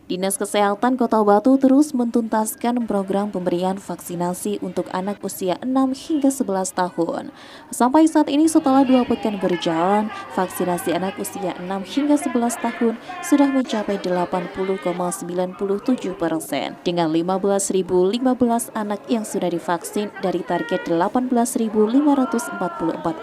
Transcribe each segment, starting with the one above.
Dinas Kesehatan Kota Batu terus mentuntaskan program pemberian vaksinasi untuk anak usia 6 hingga 11 tahun. Sampai saat ini setelah 2 pekan berjalan, vaksinasi anak usia 6 hingga 11 tahun sudah mencapai 80,97% dengan 15.015 anak yang sudah divaksin dari target 18.544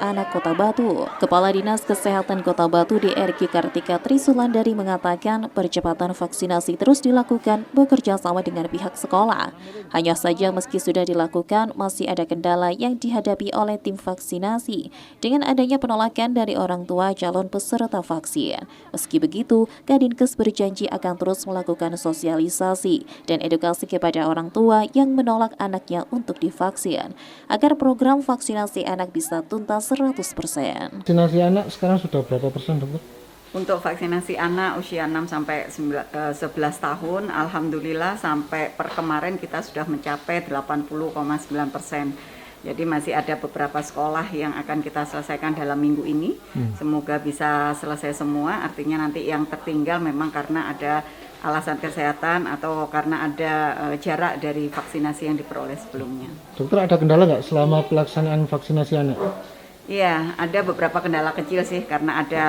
anak Kota Batu. Kepala Dinas Kesehatan Kota Batu DRG Kartika Trisulandari mengatakan percepatan vaksinasi terus dilakukan bekerja sama dengan pihak sekolah. Hanya saja meski sudah dilakukan, masih ada kendala yang dihadapi oleh tim vaksinasi dengan adanya penolakan dari orang tua calon peserta vaksin. Meski begitu, Kadinkes berjanji akan terus melakukan sosialisasi dan edukasi kepada orang tua yang menolak anaknya untuk divaksin, agar program vaksinasi anak bisa tuntas 100%. Vaksinasi anak sekarang sudah berapa persen, dokter? Untuk vaksinasi anak usia 6 sampai 11 tahun, alhamdulillah sampai per kemarin kita sudah mencapai 80,9%. Jadi masih ada beberapa sekolah yang akan kita selesaikan dalam minggu ini. Semoga bisa selesai semua, artinya nanti yang tertinggal memang karena ada alasan kesehatan atau karena ada jarak dari vaksinasi yang diperoleh sebelumnya. Dokter, ada kendala nggak selama pelaksanaan vaksinasi anak? Iya, ada beberapa kendala kecil sih karena ada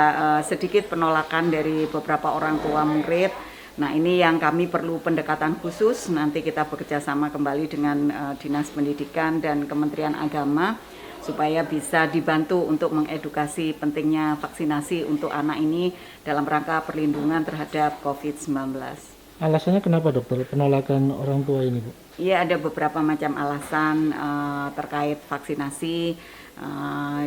sedikit penolakan dari beberapa orang tua murid. Nah, ini yang kami perlu pendekatan khusus. Nanti kita bekerja sama kembali dengan Dinas Pendidikan dan Kementerian Agama supaya bisa dibantu untuk mengedukasi pentingnya vaksinasi untuk anak ini dalam rangka perlindungan terhadap COVID-19. Alasannya kenapa, dokter, penolakan orang tua ini, Bu? Iya, ada beberapa macam alasan terkait vaksinasi.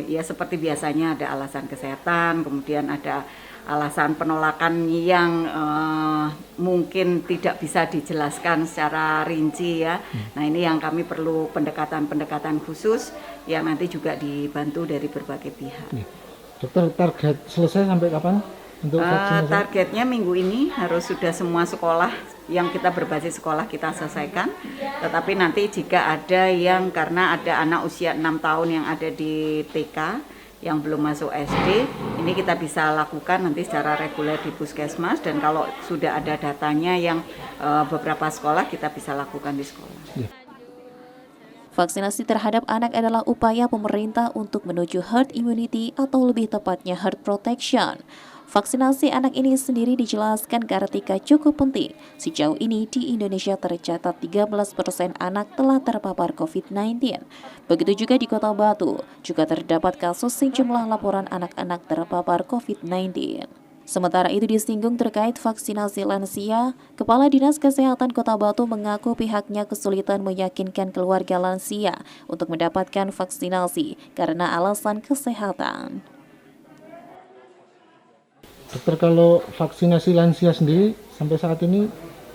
Ya seperti biasanya ada alasan kesehatan, kemudian ada alasan penolakan yang mungkin tidak bisa dijelaskan secara rinci ya. Nah, ini yang kami perlu pendekatan khusus yang nanti juga dibantu dari berbagai pihak. Dokter, target selesai sampai kapan untuk vaksinasi? Targetnya minggu ini harus sudah semua sekolah yang kita berbasis sekolah kita selesaikan. Tetapi nanti jika ada yang karena ada anak usia 6 tahun yang ada di TK yang belum masuk SD, ini kita bisa lakukan nanti secara reguler di puskesmas, dan kalau sudah ada datanya yang beberapa sekolah kita bisa lakukan di sekolah. Vaksinasi terhadap anak adalah upaya pemerintah untuk menuju herd immunity atau lebih tepatnya herd protection. Vaksinasi anak ini sendiri dijelaskan Kartika cukup penting. Sejauh ini di Indonesia tercatat 13% anak telah terpapar COVID-19. Begitu juga di Kota Batu, juga terdapat kasus sejumlah laporan anak-anak terpapar COVID-19. Sementara itu disinggung terkait vaksinasi lansia, Kepala Dinas Kesehatan Kota Batu mengaku pihaknya kesulitan meyakinkan keluarga lansia untuk mendapatkan vaksinasi karena alasan kesehatan. Dokter, kalau vaksinasi lansia sendiri sampai saat ini?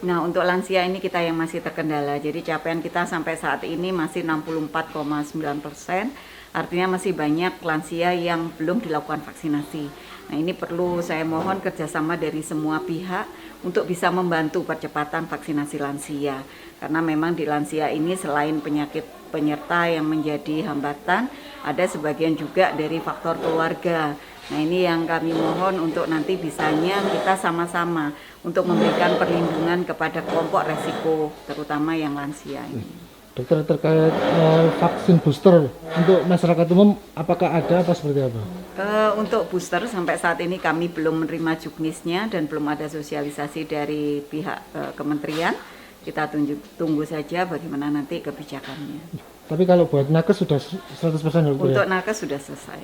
Nah, untuk lansia ini kita yang masih terkendala. Jadi capaian kita sampai saat ini masih 64,9%. Artinya masih banyak lansia yang belum dilakukan vaksinasi. Nah, ini perlu saya mohon kerjasama dari semua pihak untuk bisa membantu percepatan vaksinasi lansia. Karena memang di lansia ini selain penyakit penyerta yang menjadi hambatan, ada sebagian juga dari faktor keluarga. Nah, ini yang kami mohon untuk nanti bisanya kita sama-sama untuk memberikan perlindungan kepada kelompok resiko, terutama yang lansia ini. Dokter, terkait vaksin booster untuk masyarakat umum, apakah ada apa seperti apa? Untuk booster sampai saat ini kami belum menerima juknisnya dan belum ada sosialisasi dari pihak kementerian. Kita tunggu saja bagaimana nanti kebijakannya. Tapi kalau buat nakes sudah 100% dokter? Untuk nakes sudah selesai.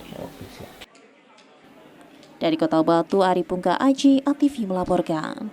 Dari Kota Batu, Ari Pungka Aji, ATV melaporkan.